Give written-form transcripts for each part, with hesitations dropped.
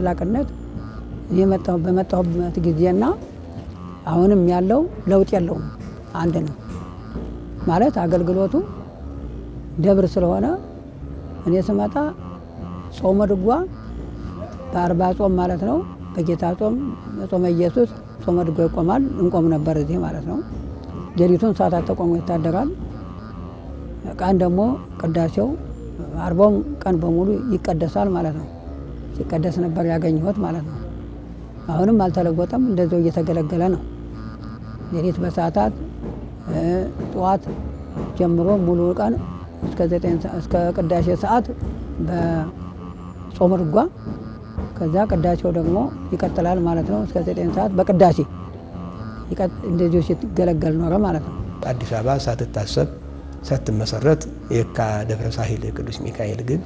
ታላቅነት በመጣሁበት ጊዜና አሁንም ያለው ለውጥ የለውም አንድ ነው ማለት አገልግሎቱ ደብር ስለሆነ እኔ ስመጣ ጾመ ድጓ በ40 ጾም ማለት ነው በጌታ ጾም ጾመ ኢየሱስ ጾመ ድጓ ይቆማል እንቆም ነበር እዚህ ማለት ነው ሌሊቱን ሰዓታት ተቆሞ ይታደራል ቀን ደግሞ ቅዳሴው 40 ቀን በሙሉ ይቀደሳል ማለት ነው ሲቀደስ ነበር ያገኘሁት ማለት ነው አሁንም አልተለወጠም እንደዛው እየተገለገለ ነው ሌሊት በሰዓታት ጧት ጀምሮ ሙሉ ቀን እስከ ቅዳሴ ሰዓት በጾመ ድጓ ከዛ ቅዳሴው ደግሞ ይቀጥላል ማለት ነው እስከ 9 ሰዓት በቅዳሴ እንደዚህ ሲገለገል ነው ማለት ነው አዲስ አበባ ሳትታሰብ ሳትመሰረት የካ ደብረ ሳሂል ቅዱስ ሚካኤል ግን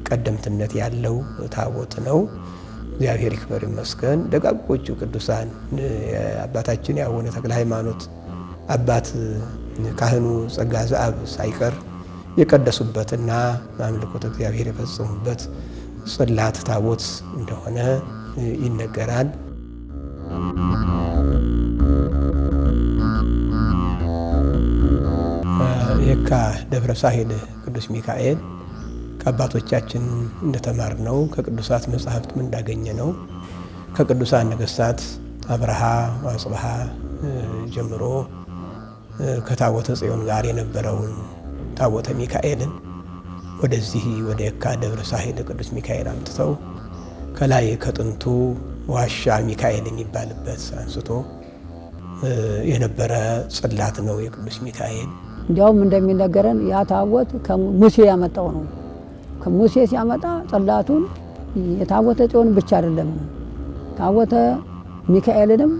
ቀደምትነት ያለው ታቦት ነው እግዚአብሔር ይክበር ይመስገን ደጋጎቹ ቅዱሳን አባታችን ያወነ ተክለ ሃይማኖት አባት ካህኑ ጸጋ ዘአብ ሳይቀር የቀደሱበትና ማምለኮተ እግዚአብሔር የፈጸሙበት ጽላት ታቦት እንደሆነ ይነገራል የካ ደብረ ሳሂል ቅዱስ ሚካኤል ከአባቶቻችን እንደተማርነው ከቅዱሳት መጻሕፍት እንዳገኘነው ከቅዱሳን ነገሥታት አብርሃ ወአጽብሃ ጀምሮ ከታቦተ ጽዮን ጋር የነበረውን ታቦተ ሚካኤልን ወደዚህ ወደ የካ ደብረ ሳሂል ቅዱስ ሚካኤል አምጥተው ከላይ ከጥንቱ ዋሻ ሚካኤል የሚባልበት አንስቶ የነበረ ጽላት ነው የቅዱስ ሚካኤል እንዲያውም እንደሚነገረን ያ ታቦት ከሙሴ ያመጣው ነው ከሙሴ ሲያመጣ ጽላቱን የታቦተ ጽዮን ብቻ አይደለም ታቦተ ሚካኤልንም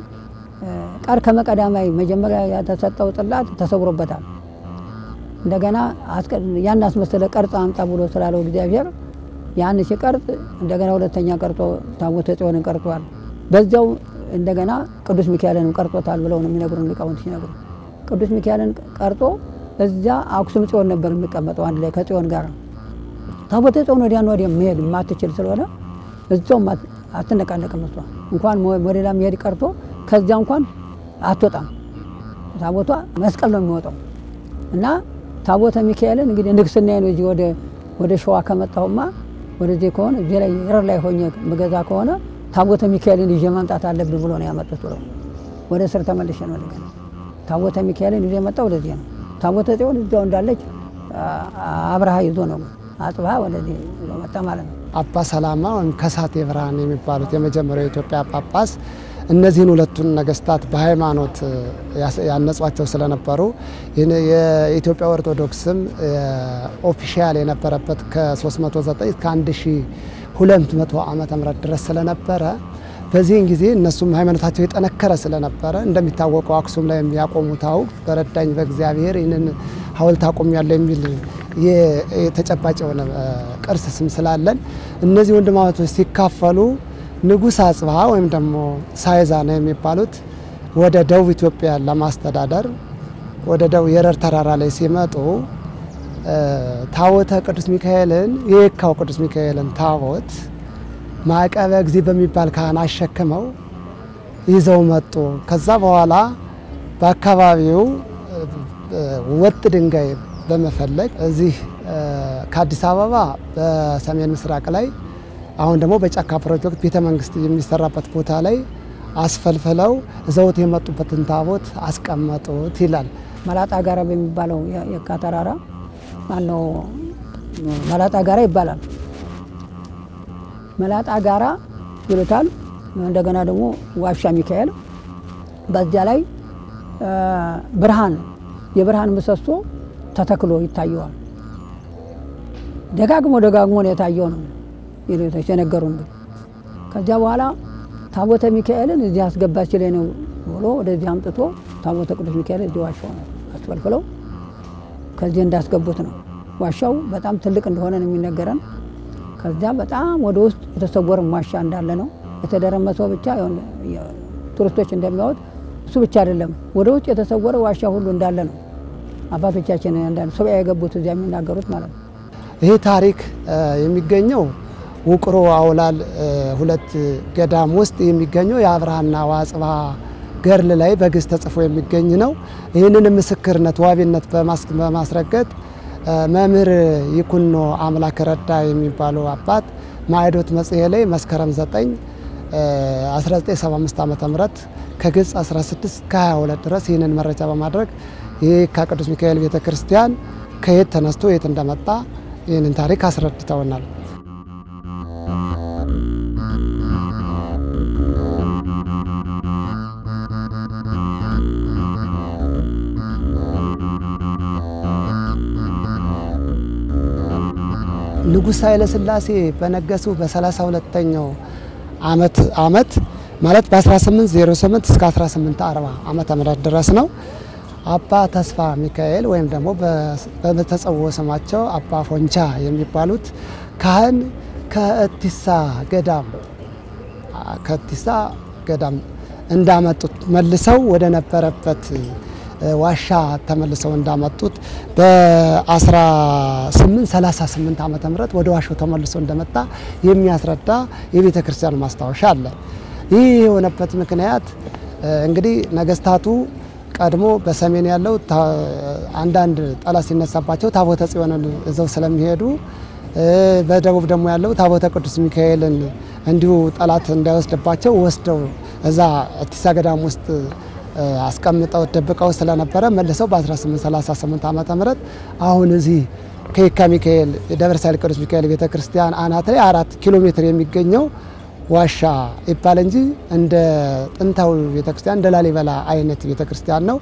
ቃር ከመቀዳማይ መጀመሪያ ያተሰጠው ጽላት ተሰውሮበታል እንደገና ያን አስመሰለ ቀርጻ አምጣ ብሎ ስላለው እግዚአብሔር ያን ሲቀርጽ እንደገና ሁለተኛ ቀርጾ ታቦተ ጽዮንን ቀርጿል በዛው እንደገና ቅዱስ ሚካኤልን ቀርጾታል ብለው ነው የሚነግሩን ሊቃውንት ሲነግሩ ቅዱስ ሚካኤልን ቀርጾ እዛ አክሱም ጽዮን ነበር የሚቀመጠው አንድ ላይ ከጽዮን ጋር ታቦተ ጽዮን ወዲያ መሄድ ማትችል ስለሆነ እዛው አትነቃነቅም እሷ እንኳን ወደላ መሄድ ቀርቶ ከዛ እንኳን አትወጣም ታቦቷ መስቀል ነው የሚወጣው እና ታቦተ ሚካኤልን እንግዲህ ንግስና ነው እዚህ ወደ ሸዋ ከመጣውማ ወደዚህ ከሆነ እዚህ ላይ የር ላይ ሆኜ መገዛ ከሆነ ታቦተ ሚካኤልን ይዤ ማምጣት አለብኝ ብሎ ነው ያመጡት ብሎ ወደ ስር ተመልሼ ነው ለገና ታቦተ ሚካኤልን ይዤ መጣው ወደዚህ ነው ታቦተ ጽዮን እዛው እንዳለች አብርሃ ይዞ ነው አጽብሃ ወደዚህ መጣ ማለት ነው አባ ሰላማ ወይም ከሳቴ ብርሃን የሚባሉት የመጀመሪያው የኢትዮጵያ ጳጳስ እነዚህን ሁለቱን ነገስታት በሃይማኖት ያነጿቸው ስለነበሩ የኢትዮጵያ ኦርቶዶክስም ኦፊሻል የነበረበት ከ309 እስከ 1200 ዓመተ ምህረት ድረስ ስለነበረ በዚህን ጊዜ እነሱም ሃይማኖታቸው የጠነከረ ስለነበረ እንደሚታወቀው አክሱም ላይ የሚያቆሙታው በረዳኝ በእግዚአብሔር ይህንን ሐውልት አቆም ያለው የሚል የተጨባጭ የሆነ ቅርስ ስም ስላለን እነዚህ ወንድማማቾች ሲካፈሉ ንጉስ አጽብሃ ወይም ደግሞ ሳይዛና የሚባሉት ወደ ደቡብ ኢትዮጵያ ለማስተዳደር ወደ ደቡብ የረር ተራራ ላይ ሲመጡ ታቦተ ቅዱስ ሚካኤልን የካው ቅዱስ ሚካኤልን ታቦት ማዕቀበ እግዚእ በሚባል ካህን አሸክመው ይዘው መጡ ከዛ በኋላ በአካባቢው ወጥ ድንጋይ በመፈለግ እዚህ ከአዲስ አበባ በሰሜን ምስራቅ ላይ አሁን ደግሞ በጫካ ፕሮጀክት ቤተ መንግስት የሚሰራበት ቦታ ላይ አስፈልፈለው ዘውት የመጡበትን ታቦት አስቀመጡት ይላል መላጣ ጋራ በሚባለው የካ ተራራ ማነው መላጣ ጋራ ይባላል መላጣ ጋራ ይሉታል እንደገና ደግሞ ዋሻ ሚካኤል በዚያ ላይ የብርሃን ምሰሶ ተተክሎ ይታያል ደጋግሞ ነው የታየው ነው ይሉታል የነገሩን ከዚያ በኋላ ታቦተ ሚካኤልን እዚህ አስገባች ላይ ነው ብሎ ወደዚህ አምጥቶ ታቦተ ቅዱስ ሚካኤል እዚህ ዋሻው ነው አስፈልፈለው ከዚህ እንዳስገቡት ነው ዋሻው በጣም ትልቅ እንደሆነ ነው የሚነገረን ከዛ በጣም ወደ ውስጥ የተሰወረ ዋሻ እንዳለ ነው የተደረመሰው ብቻ ቱሪስቶች እንደሚያዩት እሱ ብቻ አይደለም ወደ ውስጥ የተሰወረ ዋሻ ሁሉ እንዳለ ነው አባቶቻችን እንዳለ ሰው ያገቡት እዚያ የሚናገሩት ማለት ነው ይሄ ታሪክ የሚገኘው ውቅሮ አውላል ሁለት ገዳም ውስጥ የሚገኘው የአብርሃና ወአጽብሃ ገርል ላይ በግዕዝ ተጽፎ የሚገኝ ነው። ይህንን ምስክርነት ዋቢነት በማስረገጥ መምህር ይኩኖ አምላክ ረዳ የሚባሉ አባት ማዕዶት መጽሔት ላይ መስከረም 9 1975 ዓ.ም ከገጽ 16 እስከ 22 ድረስ ይህንን መረጃ በማድረግ ይህ ከቅዱስ ሚካኤል ቤተክርስቲያን ከየት ተነስቶ የት እንደመጣ ይህንን ታሪክ አስረድተውናል። ንጉሥ ኃይለ ሥላሴ በነገሱ በ32ኛው ዓመት ማለት በ1808 እስከ 1840 ዓመተ ምህረት ድረስ ነው። አባ ተስፋ ሚካኤል ወይም ደግሞ በተጸውዖ ስማቸው አባ ፎንቻ የሚባሉት ካህን ከእቲሳ ገዳም እንዳመጡት መልሰው ወደ ነበረበት ዋሻ ተመልሰው እንዳመጡት በ1838 ዓመተ ምህረት ወደ ዋሻው ተመልሶ እንደመጣ የሚያስረዳ የቤተ ክርስቲያን ማስታወሻ አለ። ይህ የሆነበት ምክንያት እንግዲህ ነገስታቱ ቀድሞ በሰሜን ያለው አንዳንድ ጠላት ሲነሳባቸው ታቦተ ጽዮንን እዛው ስለሚሄዱ በደቡብ ደግሞ ያለው ታቦተ ቅዱስ ሚካኤልን እንዲሁ ጠላት እንዳይወስድባቸው ወስደው እዛ እቲሳ ገዳም ውስጥ አስቀምጠው ደብቀው ስለነበረ መልሰው በ1838 ዓመተ ምህረት አሁን እዚህ ከየካ ሚካኤል ደብረ ሳይል ቅዱስ ሚካኤል ቤተክርስቲያን አናት ላይ 4 ኪሎ ሜትር የሚገኘው ዋሻ ይባል እንጂ እንደ ጥንታዊ ቤተክርስቲያን እንደ ላሊበላ አይነት ቤተክርስቲያን ነው።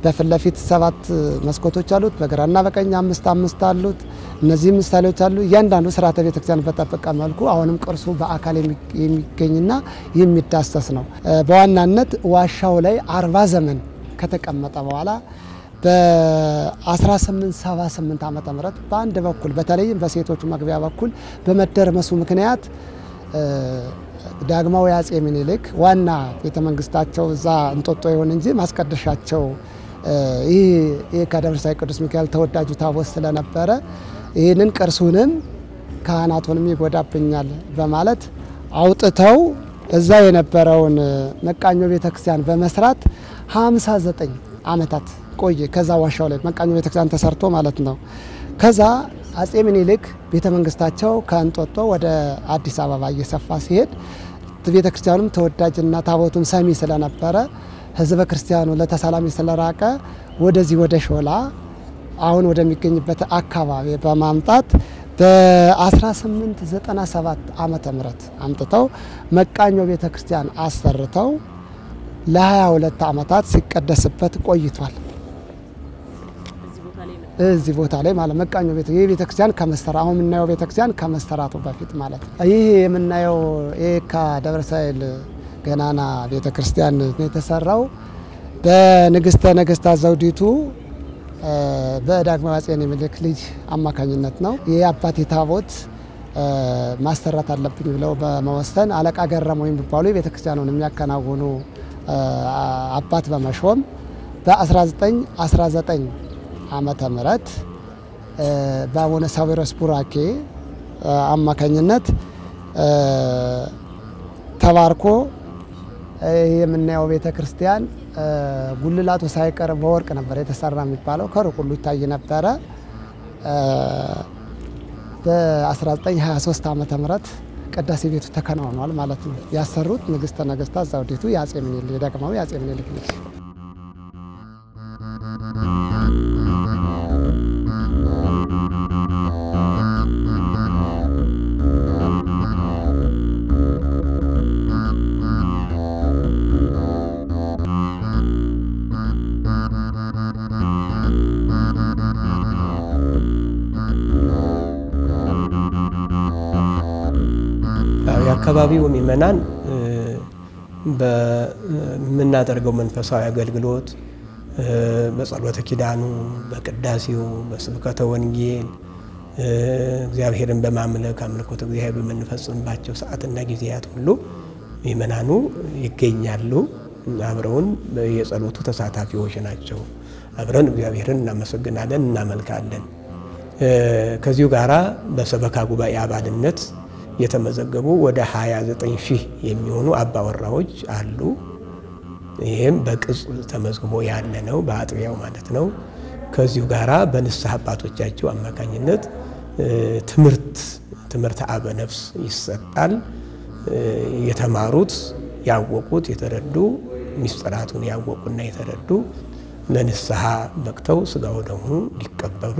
በፊት ለፊት 7 መስኮቶች አሉት፣ በግራና በቀኝ 5 አሉት። እነዚህ ምሳሌዎች አሉ። እያንዳንዱ ስርዓተ ቤተክርስቲያን በጠበቀ መልኩ አሁንም ቅርሱ በአካል የሚገኝና የሚዳሰስ ነው። በዋናነት ዋሻው ላይ 40 ዘመን ከተቀመጠ በኋላ በ1878 ዓመተ ምህረት በአንድ በኩል በተለይም በሴቶቹ መግቢያ በኩል በመደርመሱ ምክንያት ዳግማዊ አጼ ምኒልክ ዋና ቤተ መንግስታቸው እዛ እንጦጦ ይሁን እንጂ ማስቀደሻቸው ይህ ከደብረ ሳይል ቅዱስ ሚካኤል ተወዳጁ ታቦት ስለነበረ ይህንን ቅርሱንም ካህናቱንም ይጎዳብኛል በማለት አውጥተው እዛ የነበረውን መቃኞ ቤተክርስቲያን በመስራት 59 ዓመታት ቆየ። ከዛ ዋሻው ላይ መቃኞ ቤተክርስቲያን ተሰርቶ ማለት ነው። ከዛ አጼ ምኒልክ ቤተ መንግስታቸው ከእንጦጦ ወደ አዲስ አበባ እየሰፋ ሲሄድ ቤተክርስቲያኑም ተወዳጅና ታቦቱም ሰሚ ስለነበረ ህዝበ ክርስቲያኑ ለተሳላሚ ስለራቀ ወደዚህ ወደ ሾላ አሁን ወደሚገኝበት አካባቢ በማምጣት በ1897 ዓመተ ምህረት አምጥተው መቃኞ ቤተክርስቲያን አሰርተው ለ22 ዓመታት ሲቀደስበት ቆይቷል። እዚህ ቦታ ላይ ማለት መቃኞ ቤተክርስቲያን ከመሰራ አሁን የምናየው ቤተክርስቲያን ከመሰራቱ በፊት ማለት ነው። ይህ የምናየው የካ ደብረ ሳይል ገናና ቤተክርስቲያን የተሰራው በንግስተ ነገስታት ዘውዲቱ በዳግማዊ አጼ ምኒልክ ልጅ አማካኝነት ነው። የአባቴ ታቦት ማሰራት አለብኝ ብለው በመወሰን አለቃ ገረመው የሚባሉ የቤተክርስቲያኑን የሚያከናውኑ አባት በመሾም በ1919 ዓመተ ምህረት በአቡነ ሳዊሮስ ቡራኬ አማካኝነት ተባርኮ የምናየው ቤተክርስቲያን ጉልላቱ ሳይቀር በወርቅ ነበር የተሰራ የሚባለው ከሩቅ ሁሉ ይታይ ነበረ። በ1923 ዓመተ ምህረት ቅዳሴ ቤቱ ተከናውኗል ማለት ነው። ያሰሩት ንግስተ ነገስታት ዘውዲቱ የአጼ ምኒልክ የዳግማዊ አጼ ምኒልክ ልጅ የአካባቢው ምእመናን በምናደርገው መንፈሳዊ አገልግሎት በጸሎተ ኪዳኑ፣ በቅዳሴው፣ በስብከተ ወንጌል እግዚአብሔርን በማምለክ አምልኮተ እግዚአብሔር በምንፈጽምባቸው ሰዓትና ጊዜያት ሁሉ ምእመናኑ ይገኛሉ። አብረውን የጸሎቱ ተሳታፊዎች ናቸው። አብረን እግዚአብሔርን እናመሰግናለን፣ እናመልካለን። ከዚሁ ጋራ በሰበካ ጉባኤ አባልነት የተመዘገቡ ወደ 29000 የሚሆኑ አባወራዎች አሉ። ይህም በቅጽ ተመዝግቦ ያለ ነው፣ በአጥቢያው ማለት ነው። ከዚሁ ጋራ በንስሐ አባቶቻቸው አማካኝነት ትምህርት አበ ነፍስ ይሰጣል። የተማሩት ያወቁት የተረዱ ሚስጥራቱን ያወቁና የተረዱ ለንስሐ በቅተው ስጋው ደግሞ እንዲቀበሉ፣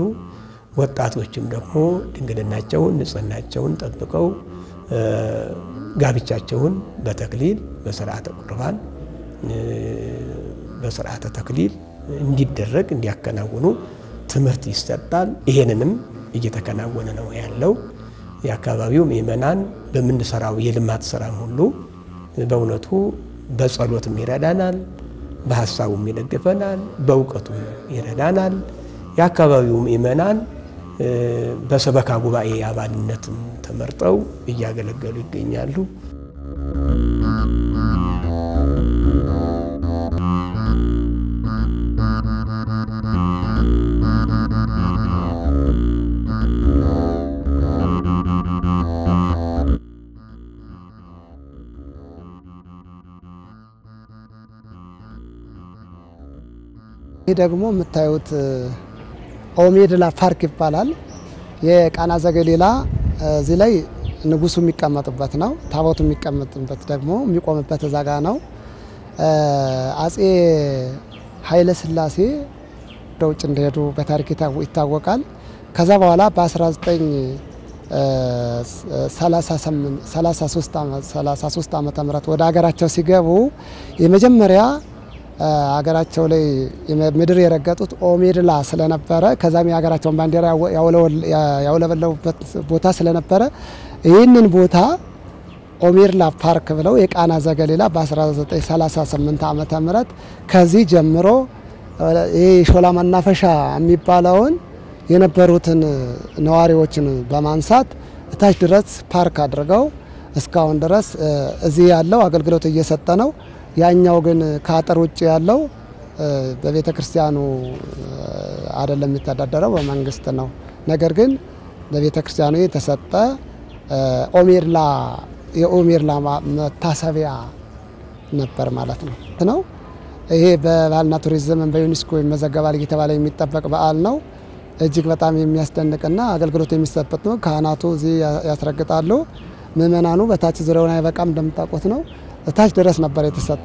ወጣቶችም ደግሞ ድንግልናቸውን ንጽህናቸውን ጠብቀው ጋብቻቸውን በተክሊል በስርዓተ ቁርባን በስርዓተ ተክሊል እንዲደረግ እንዲያከናውኑ ትምህርት ይሰጣል። ይሄንንም እየተከናወነ ነው ያለው። የአካባቢው ምእመናን በምንሰራው የልማት ስራም ሁሉ በእውነቱ በጸሎትም ይረዳናል፣ በሐሳቡም ይደግፈናል፣ በእውቀቱም ይረዳናል። የአካባቢው ምእመናን በሰበካ ጉባኤ አባልነትም ተመርጠው እያገለገሉ ይገኛሉ። ይህ ደግሞ የምታዩት ኦሜድላ ፓርክ ይባላል። የቃና ዘገሊላ እዚህ ላይ ንጉሱ የሚቀመጥበት ነው። ታቦቱ የሚቀመጥበት ደግሞ የሚቆምበት እዛ ጋ ነው። አጼ ኃይለ ሥላሴ ወደ ውጭ እንደሄዱ በታሪክ ይታወቃል። ከዛ በኋላ በ1933 ዓመተ ምህረት ወደ ሀገራቸው ሲገቡ የመጀመሪያ ሀገራቸው ላይ ምድር የረገጡት ኦሜድላ ስለነበረ ከዛም የሀገራቸውን ባንዲራ ያውለበለቡበት ቦታ ስለነበረ ይህንን ቦታ ኦሜድላ ፓርክ ብለው የቃና ዘገሊላ በ1938 ዓመተ ምህረት ከዚህ ጀምሮ ይሄ ሾላ መናፈሻ የሚባለውን የነበሩትን ነዋሪዎችን በማንሳት እታች ድረስ ፓርክ አድርገው እስካሁን ድረስ እዚህ ያለው አገልግሎት እየሰጠ ነው። ያኛው ግን ከአጥር ውጭ ያለው በቤተ ክርስቲያኑ አይደለም የሚተዳደረው በመንግስት ነው። ነገር ግን በቤተ ክርስቲያኑ የተሰጠ የኦሜድላ መታሰቢያ ነበር ማለት ነው። ይሄ በባህልና ቱሪዝም በዩኔስኮ ይመዘገባል እየተባለ የሚጠበቅ በዓል ነው። እጅግ በጣም የሚያስደንቅና አገልግሎት የሚሰጥበት ነው። ካህናቱ እዚህ ያስረግጣሉ። ምእመናኑ በታች ዙሪያውን አይበቃም እንደምታውቁት ነው። እታች ድረስ ነበር የተሰጠ።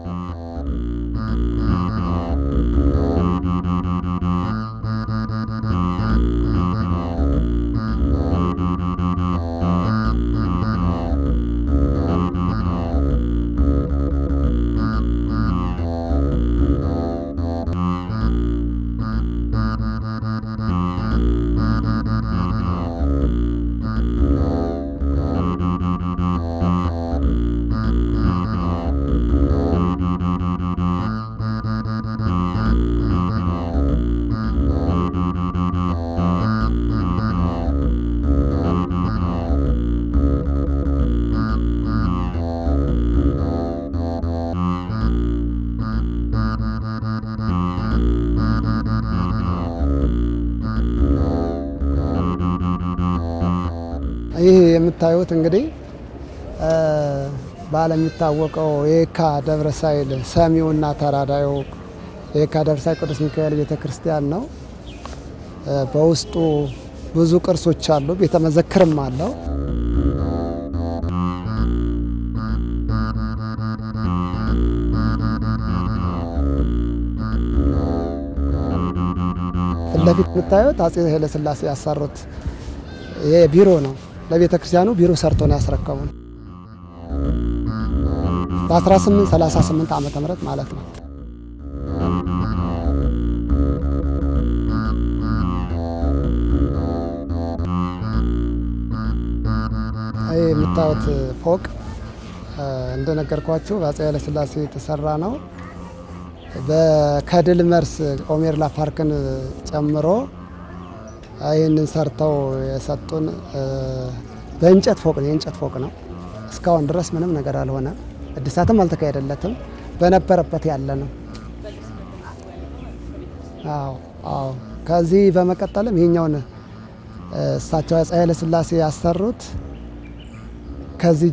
ይህ የምታዩት እንግዲህ በዓለም የሚታወቀው የካ ደብረ ሳይል ሰሚውና ተራዳዩ የካ ደብረ ሳይል ቅዱስ ሚካኤል ቤተክርስቲያን ነው። በውስጡ ብዙ ቅርሶች አሉ፣ ቤተ መዘክርም አለው። ለፊት የምታዩት አጼ ኃይለ ሥላሴ ያሰሩት የቢሮ ነው። ለቤተ ክርስቲያኑ ቢሮ ሰርቶ ነው ያስረከቡን በ1838 ዓመተ ምህረት ማለት ነው። ይህ የምታዩት ፎቅ እንደነገርኳችሁ በአጼ ኃይለ ሥላሴ የተሰራ ነው። በከድል መርስ ኦሜድላ ፓርክን ጨምሮ ይህንን ሰርተው የሰጡን በእንጨት ፎቅ ነው። የእንጨት ፎቅ ነው። እስካሁን ድረስ ምንም ነገር አልሆነ፣ እድሳትም አልተካሄደለትም። በነበረበት ያለ ነው። አዎ። ከዚህ በመቀጠልም ይሄኛውን እሳቸው አፄ ኃይለ ሥላሴ ያሰሩት ከዚህ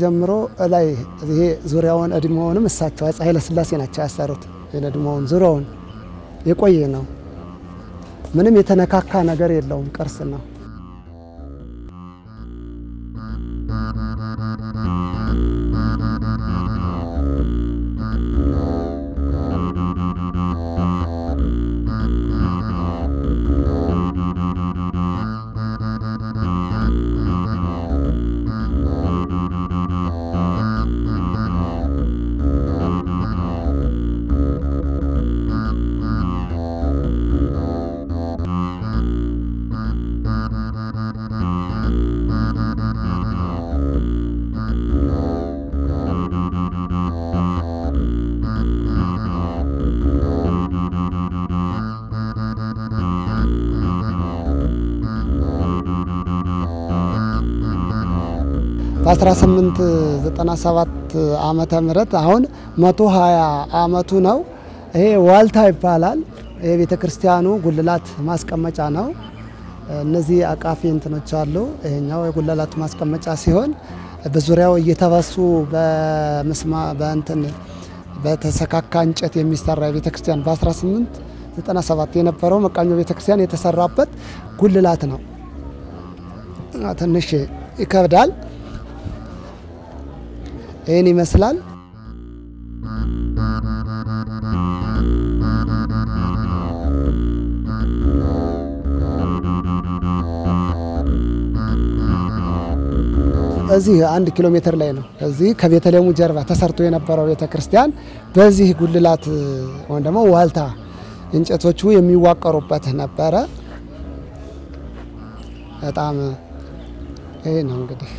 ጀምሮ ላይ ይሄ ዙሪያውን እድሜውንም እሳቸው አፄ ኃይለ ሥላሴ ናቸው ያሰሩት። እድሜውን ዙሪያውን የቆየ ነው። ምንም የተነካካ ነገር የለውም። ቅርስ ነው። በ1897 ዓመተ ምህረት አሁን 120 ዓመቱ ነው። ይሄ ዋልታ ይባላል። የቤተ ክርስቲያኑ ጉልላት ማስቀመጫ ነው። እነዚህ አቃፊ እንትኖች አሉ። ይሄኛው የጉልላት ማስቀመጫ ሲሆን በዙሪያው እየተበሱ በተሰካካ እንጨት የሚሰራ የቤተ ክርስቲያን በ1897 የነበረው መቃኞ ቤተ ክርስቲያን የተሰራበት ጉልላት ነው። ትንሽ ይከብዳል። ይህን ይመስላል። እዚህ 1 ኪሎ ሜትር ላይ ነው። እዚህ ከቤተልሔሙ ጀርባ ተሰርቶ የነበረው ቤተክርስቲያን በዚህ ጉልላት ወይም ደግሞ ዋልታ እንጨቶቹ የሚዋቀሩበት ነበረ። በጣም ይሄ ነው እንግዲህ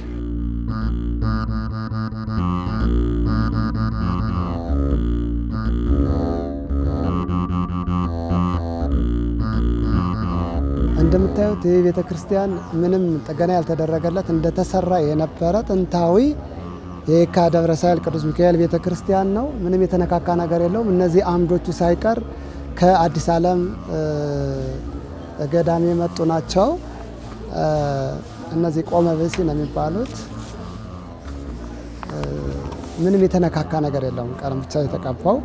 እንደምታዩት ይህ ቤተክርስቲያን ምንም ጥገና ያልተደረገለት እንደተሰራ የነበረ ጥንታዊ የየካ ደብረ ሳህል ቅዱስ ሚካኤል ቤተክርስቲያን ነው። ምንም የተነካካ ነገር የለውም። እነዚህ አምዶቹ ሳይቀር ከአዲስ ዓለም ገዳም የመጡ ናቸው። እነዚህ ቆመ ብእሲ ነው የሚባሉት። ምንም የተነካካ ነገር የለውም። ቀለም ብቻ የተቀባው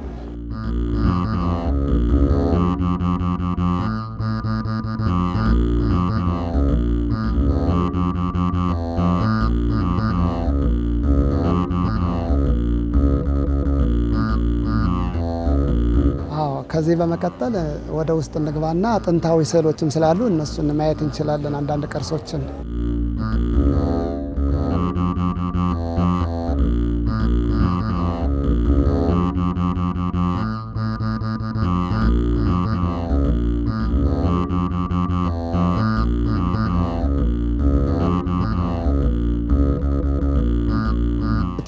ከዚህ በመቀጠል ወደ ውስጥ እንግባና ጥንታዊ ስዕሎችም ስላሉ እነሱን ማየት እንችላለን። አንዳንድ ቅርሶችን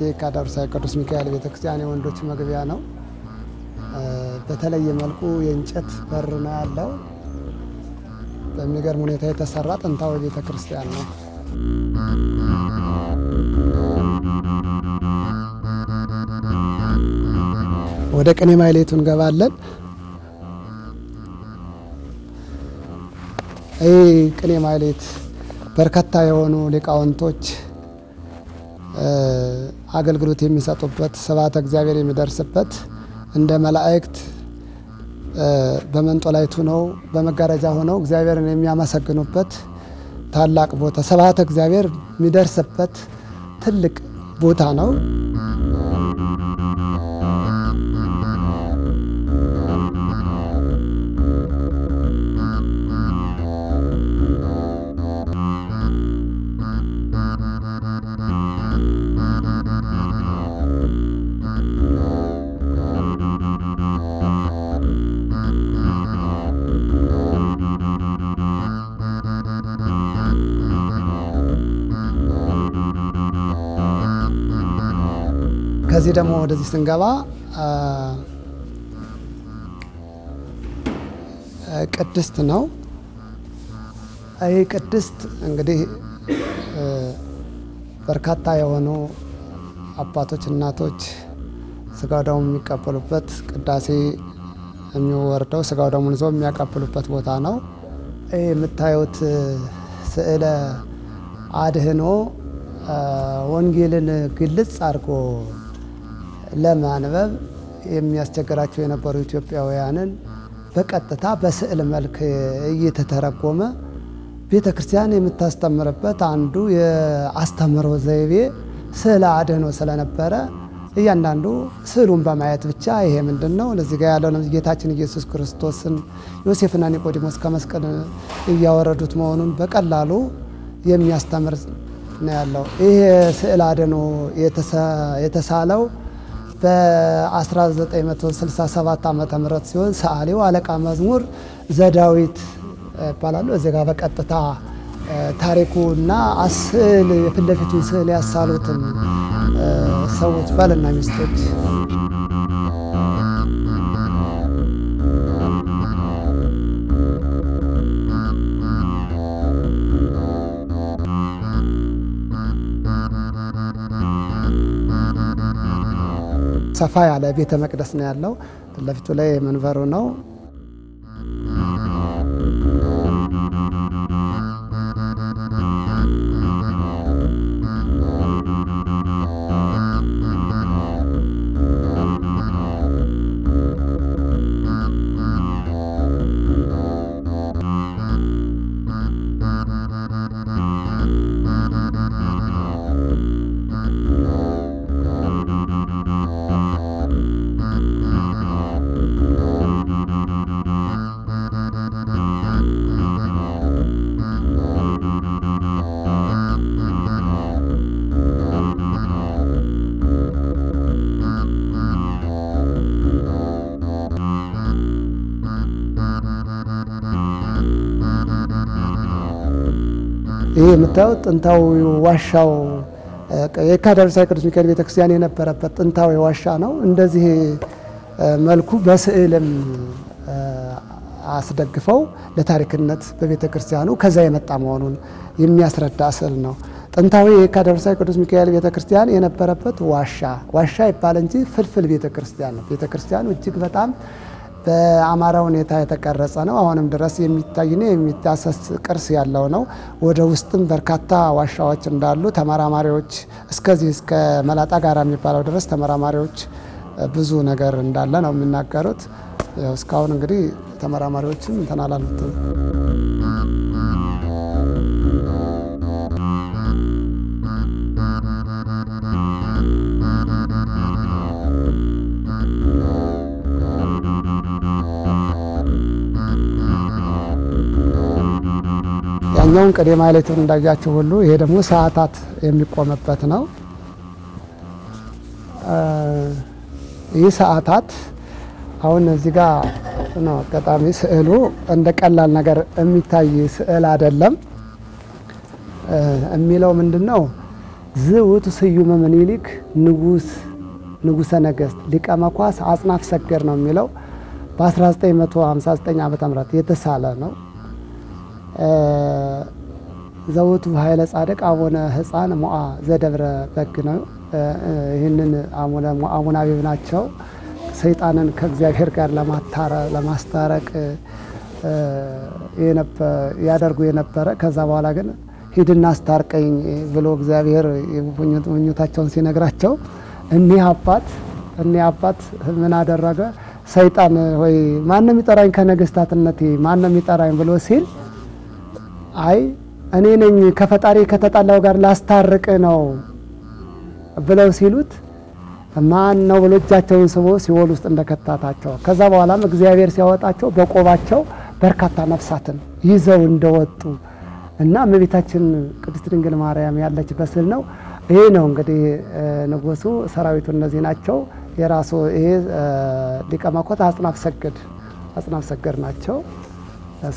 የየካ ደብረ ሳህል ቅዱስ ሚካኤል ቤተክርስቲያን የወንዶች መግቢያ ነው። በተለየ መልኩ የእንጨት በር ነው ያለው። በሚገርም ሁኔታ የተሰራ ጥንታዊ ቤተክርስቲያን ነው። ወደ ቅኔ ማህሌቱ እንገባለን። ይህ ቅኔ ማህሌት በርካታ የሆኑ ሊቃውንቶች አገልግሎት የሚሰጡበት፣ ስብሐተ እግዚአብሔር የሚደርስበት፣ እንደ መላእክት በመንጦላይቱ ነው በመጋረጃ ሆነው እግዚአብሔርን የሚያመሰግኑበት ታላቅ ቦታ፣ ስብሐተ እግዚአብሔር የሚደርስበት ትልቅ ቦታ ነው። ከዚህ ደግሞ ወደዚህ ስንገባ ቅድስት ነው። ይህ ቅድስት እንግዲህ በርካታ የሆኑ አባቶች፣ እናቶች ስጋው ደሙን የሚቀበሉበት፣ ቅዳሴ የሚወርደው ስጋው ደሙን ይዘው የሚያቀብሉበት ቦታ ነው። የምታዩት ስዕለ አድህኖ ወንጌልን ግልጽ አድርጎ ለማንበብ የሚያስቸግራቸው የነበሩ ኢትዮጵያውያንን በቀጥታ በስዕል መልክ እየተተረጎመ ቤተ ክርስቲያን የምታስተምርበት አንዱ የአስተምሮ ዘይቤ ስዕለ አድህኖ ስለነበረ እያንዳንዱ ስዕሉን በማየት ብቻ ይሄ ምንድነው ለዚህ ጋር ያለው ጌታችን ኢየሱስ ክርስቶስን ዮሴፍና ኒቆዲሞስ ከመስቀል እያወረዱት መሆኑን በቀላሉ የሚያስተምር ነው ያለው። ይሄ ስዕለ አድህኖ የተሳለው በ1967 ዓመተ ምህረት ሲሆን ሰዓሊው አለቃ መዝሙር ዘዳዊት ይባላሉ። እዚህ ጋር በቀጥታ ታሪኩና ስዕል የፊት ለፊቱን ስዕል ያሳሉትን ሰዎች ባልና ሚስቶች ሰፋ ያለ ቤተ መቅደስ ነው ያለው። ፊት ለፊቱ ላይ መንበሩ ነው። ይሄ የምታዩት ጥንታዊ ዋሻው የካዳርሳይ ቅዱስ ሚካኤል ቤተክርስቲያን የነበረበት ጥንታዊ ዋሻ ነው። እንደዚህ መልኩ በስዕልም አስደግፈው ለታሪክነት በቤተክርስቲያኑ ከዛ የመጣ መሆኑን የሚያስረዳ ስዕል ነው። ጥንታዊ የካዳርሳይ ቅዱስ ሚካኤል ቤተክርስቲያን የነበረበት ዋሻ ይባል እንጂ ፍልፍል ቤተክርስቲያን ነው። ቤተክርስቲያኑ እጅግ በጣም በአማራ ሁኔታ የተቀረጸ ነው። አሁንም ድረስ የሚታይና የሚዳሰስ ቅርስ ያለው ነው። ወደ ውስጥም በርካታ ዋሻዎች እንዳሉ ተመራማሪዎች እስከዚህ እስከ መላጣ ጋራ የሚባለው ድረስ ተመራማሪዎች ብዙ ነገር እንዳለ ነው የሚናገሩት። እስካሁን እንግዲህ ተመራማሪዎችም ተናላሉት። ያኛውን ቅዴ ማይሌቱን እንዳያችሁ ሁሉ ይሄ ደግሞ ሰዓታት የሚቆምበት ነው። ይህ ሰዓታት አሁን እዚህ ጋር ነው አጋጣሚ ስዕሉ እንደ ቀላል ነገር የሚታይ ስዕል አይደለም። የሚለው ምንድነው? ዝውቱ ስዩመ ምኒልክ ንጉሰ ነገስት ሊቀ መኳስ አጽናፍ ሰገር ነው የሚለው በ1959 ዓመተ ምህረት የተሳለ ነው። ዘውቱ ኃይለ ጻድቅ አቡነ ሕፃን ሞዓ ዘደብረ በግ ነው። ይህንን አቡነ አቢብ ናቸው። ሰይጣንን ከእግዚአብሔር ጋር ለማስታረቅ ያደርጉ የነበረ ከዛ በኋላ ግን ሂድና አስታርቀኝ ብሎ እግዚአብሔር ምኞታቸውን ሲነግራቸው እኒህ አባት ምን አደረገ? ሰይጣን ሆይ ማንም ይጠራኝ ከነገስታትነቴ ማንም ይጠራኝ ብሎ ሲል አይ እኔ ነኝ ከፈጣሪ ከተጣላው ጋር ላስታርቅ ነው ብለው ሲሉት ማን ነው ብሎ እጃቸውን ስቦ ሲኦል ውስጥ እንደከታታቸው ከዛ በኋላም እግዚአብሔር ሲያወጣቸው በቆባቸው በርካታ ነፍሳትን ይዘው እንደወጡ እና እመቤታችን ቅድስት ድንግል ማርያም ያለችበት ስዕል ነው። ይሄ ነው እንግዲህ ንጉሱ ሰራዊቱ እነዚህ ናቸው። የራሱ ይሄ ሊቀ መኳስ አጽናፍ ሰገድ ናቸው።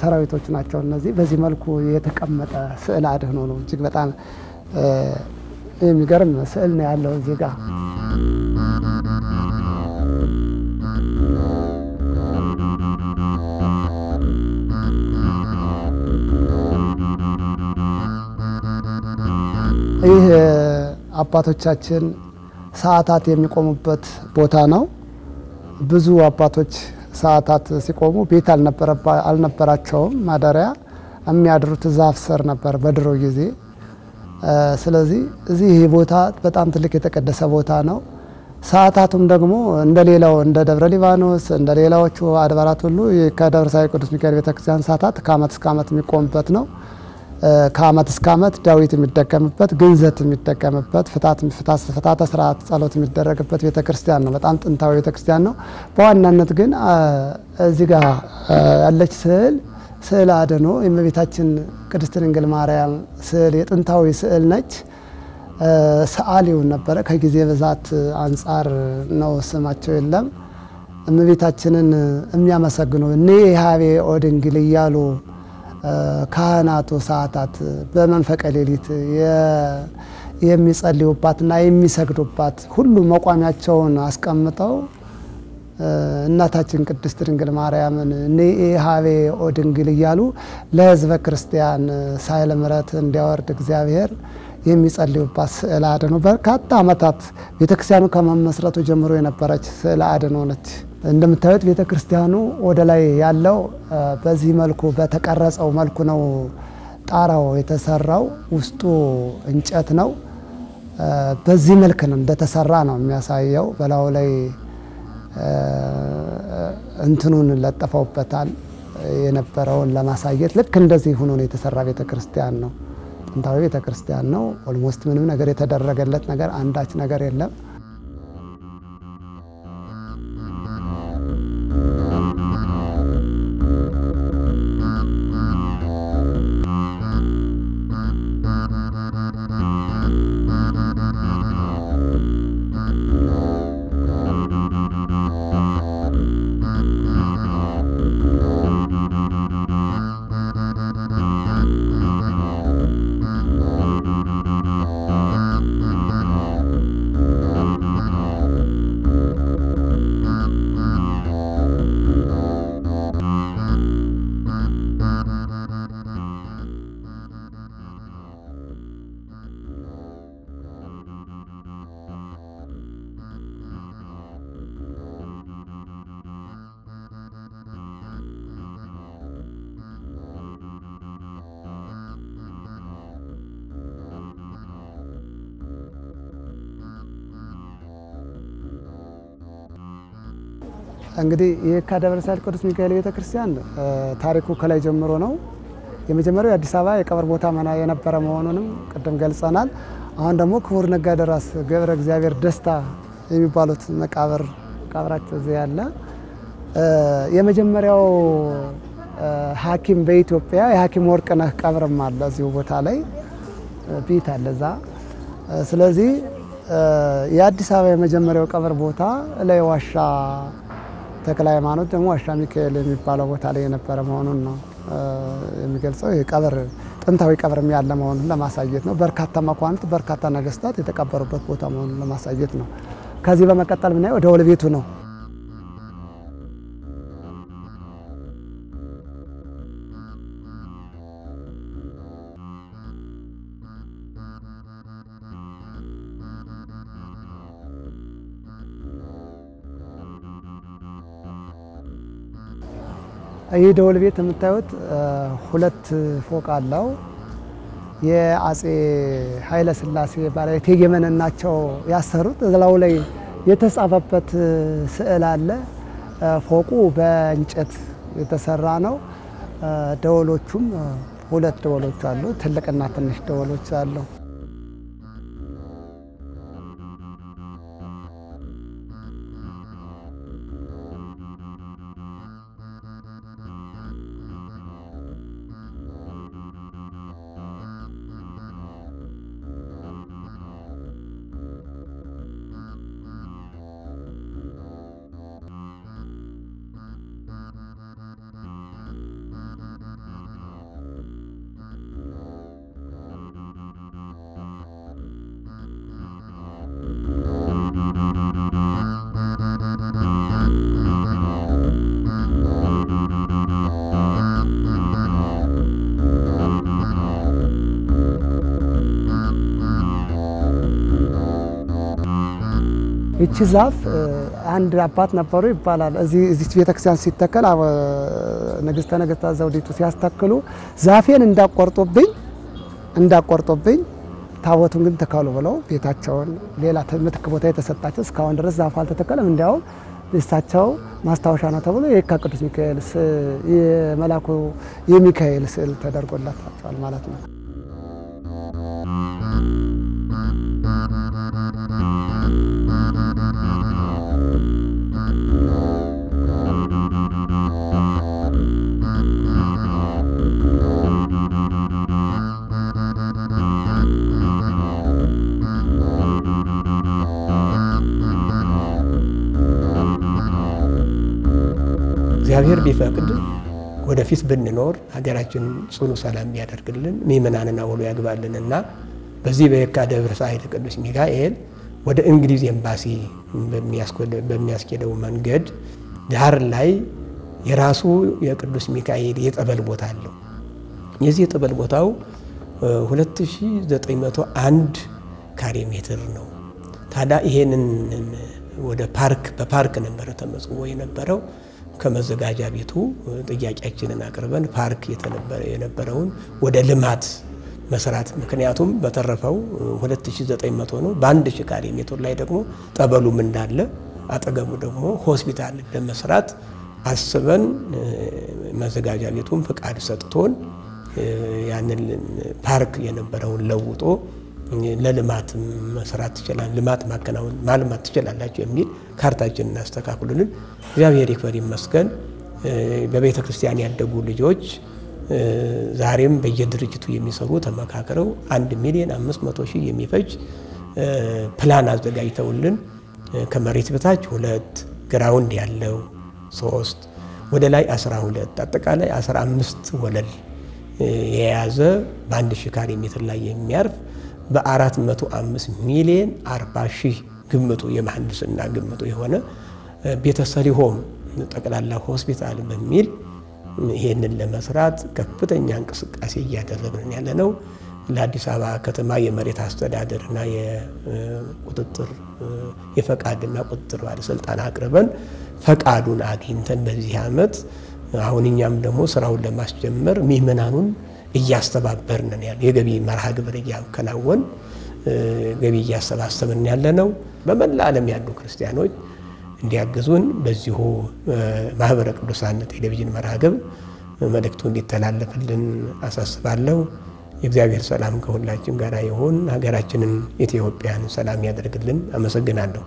ሰራዊቶች ናቸው እነዚህ። በዚህ መልኩ የተቀመጠ ስዕል አድህኖ ነው። እጅግ በጣም የሚገርም ስዕል ነው ያለው እዚህ ጋር። ይህ አባቶቻችን ሰዓታት የሚቆሙበት ቦታ ነው። ብዙ አባቶች ሰዓታት ሲቆሙ ቤት አልነበራቸውም ማደሪያ። የሚያድሩት ዛፍ ስር ነበር በድሮ ጊዜ። ስለዚህ እዚህ ይሄ ቦታ በጣም ትልቅ የተቀደሰ ቦታ ነው። ሰዓታቱም ደግሞ እንደሌላው እንደ ደብረ ሊባኖስ እንደ ሌላዎቹ አድባራት ሁሉ ከደብረ ሳይል ቅዱስ ሚካኤል ቤተክርስቲያን ሰዓታት ከዓመት እስከ ዓመት የሚቆምበት ነው። ከዓመት እስከ ዓመት ዳዊት የሚደገምበት፣ ግንዘት የሚደገምበት፣ ፍታተ ስርዓት ጸሎት የሚደረግበት ቤተክርስቲያን ነው። በጣም ጥንታዊ ቤተክርስቲያን ነው። በዋናነት ግን እዚህ ጋር ያለች ስዕል አድኖ የእመቤታችን ቅድስት ድንግል ማርያም ስዕል የጥንታዊ ስዕል ነች። ሰዓሊውን ነበረ ከጊዜ ብዛት አንጻር ነው ስማቸው የለም። እመቤታችንን የሚያመሰግኑ እኔ ሀቤ ኦድንግል እያሉ ካህናቱ ሰዓታት በመንፈቀ ሌሊት የሚጸልዩባትና የሚሰግዱባት ሁሉ መቋሚያቸውን አስቀምጠው እናታችን ቅድስት ድንግል ማርያምን እኔ ሀቤ ኦድንግል እያሉ ለሕዝበ ክርስቲያን ሳይለ ምሕረት እንዲያወርድ እግዚአብሔር የሚጸልዩባት ስዕል አድኖ በርካታ ዓመታት ቤተክርስቲያኑ ከመመስረቱ ጀምሮ የነበረች ስዕል አድኖ ነች። እንደምታዩት ቤተክርስቲያኑ ወደ ላይ ያለው በዚህ መልኩ በተቀረጸው መልኩ ነው ጣራው የተሰራው። ውስጡ እንጨት ነው። በዚህ መልክ ነው እንደተሰራ ነው የሚያሳየው። በላዩ ላይ እንትኑን ለጥፈውበታል የነበረውን ለማሳየት። ልክ እንደዚህ ሆኖ ነው የተሰራ ቤተክርስቲያን ነው። ጥንታዊ ቤተክርስቲያን ነው። ኦልሞስት ምንም ነገር የተደረገለት ነገር አንዳች ነገር የለም። እንግዲህ የካ ደብረ ሳይል ቅዱስ ሚካኤል ቤተክርስቲያን ታሪኩ ከላይ ጀምሮ ነው። የመጀመሪያው የአዲስ አበባ የቀብር ቦታ የነበረ መሆኑንም ቅድም ገልጸናል። አሁን ደግሞ ክቡር ነጋደራስ ገብረ እግዚአብሔር ደስታ የሚባሉት መቃብራቸው እዚህ ያለ የመጀመሪያው ሐኪም በኢትዮጵያ የሐኪም ወርቅነህ ቀብርም አለ እዚሁ ቦታ ላይ ቤት አለ እዛ። ስለዚህ የአዲስ አበባ የመጀመሪያው ቀብር ቦታ ላይ ዋሻ ተክለ ሃይማኖት ደግሞ ዋሻ ሚካኤል የሚባለው ቦታ ላይ የነበረ መሆኑን ነው የሚገልጸው። የቀብር ጥንታዊ ቀብርም ያለ መሆኑን ለማሳየት ነው። በርካታ መኳንንት በርካታ ነገስታት የተቀበሩበት ቦታ መሆኑን ለማሳየት ነው። ከዚህ በመቀጠል ምናየው ደወል ቤቱ ነው። ይህ ደወል ቤት የምታዩት ሁለት ፎቅ አለው። የአጼ ኃይለ ሥላሴ ባለቤት እቴጌ መነን ናቸው ያሰሩት። እዛው ላይ የተጻፈበት ስዕል አለ። ፎቁ በእንጨት የተሰራ ነው። ደወሎቹም ሁለት ደወሎች አሉ። ትልቅና ትንሽ ደወሎች አሉ። ይቺ ዛፍ አንድ አባት ነበሩ ይባላል። እዚህ ቤተክርስቲያን ሲተከል ንግሥተ ነገሥታት ዘውዲቱ ሲያስተክሉ ዛፌን እንዳቆርጡብኝ ታቦቱን ግን ተካሉ ብለው ቤታቸውን ሌላ ምትክ ቦታ የተሰጣቸው እስካሁን ድረስ ዛፍ አልተተከለም። እንዲያውም እሳቸው ማስታወሻ ነው ተብሎ የካ ቅዱስ ሚካኤል የመላኩ የሚካኤል ስዕል ተደርጎላቸዋል ማለት ነው። እግዚአብሔር ቢፈቅድ ወደፊት ብንኖር ሀገራችንን ጽኑ ሰላም ያደርግልን ምእመናንን አውሎ ያግባልንና በዚህ በየካ ደብረ ሳይል ቅዱስ ሚካኤል ወደ እንግሊዝ ኤምባሲ በሚያስኬደው መንገድ ዳር ላይ የራሱ የቅዱስ ሚካኤል የጠበል ቦታ አለው። የዚህ የጠበል ቦታው 2901 ካሬ ሜትር ነው። ታዲያ ይሄንን ወደ በፓርክ ነበር ተመዝግቦ የነበረው። ከመዘጋጃ ቤቱ ጥያቄያችንን አቅርበን ፓርክ የነበረውን ወደ ልማት መስራት፣ ምክንያቱም በተረፈው 2900 ነው። በ1000 ካሬ ሜትር ላይ ደግሞ ጠበሉም እንዳለ አጠገቡ ደግሞ ሆስፒታል ለመስራት አስበን መዘጋጃ ቤቱን ፍቃድ ሰጥቶን ያንን ፓርክ የነበረውን ለውጦ ለልማት መስራት ይችላል፣ ልማት ማከናወን ማልማት ትችላላችሁ የሚል ካርታችንን አስተካክሉልን። እግዚአብሔር ይክበር ይመስገን። በቤተ ክርስቲያን ያደጉ ልጆች ዛሬም በየድርጅቱ የሚሰሩ ተመካክረው 1,500,000 የሚፈጅ ፕላን አዘጋጅተውልን ከመሬት በታች 2 ግራውንድ ያለው 3 ወደ ላይ 12 አጠቃላይ 15 ወለል የያዘ በ1000 ካሬ ሜትር ላይ የሚያርፍ በ405 ሚሊዮን 40,000 ግምቱ የመሐንዲስና ግምቱ የሆነ ቤተሰሊሆም ጠቅላላ ሆስፒታል በሚል ይሄንን ለመስራት ከፍተኛ እንቅስቃሴ እያደረግን ያለነው። ለአዲስ አበባ ከተማ የመሬት አስተዳደርና የቁጥጥር የፈቃድና ቁጥጥር ባለስልጣን አቅርበን ፈቃዱን አግኝተን በዚህ ዓመት አሁን እኛም ደግሞ ስራውን ለማስጀመር ምእመናኑን እያስተባበርን ያለ የገቢ መርሃ ግብር እያከናወን ገቢ እያሰባሰብን ያለነው። በመላ ዓለም ያሉ ክርስቲያኖች እንዲያግዙን በዚሁ ማህበረ ቅዱሳን ቴሌቪዥን መርሃ ግብር መልእክቱ እንዲተላለፍልን አሳስባለሁ። የእግዚአብሔር ሰላም ከሁላችን ጋር ይሁን። ሀገራችንን ኢትዮጵያን ሰላም ያደርግልን። አመሰግናለሁ።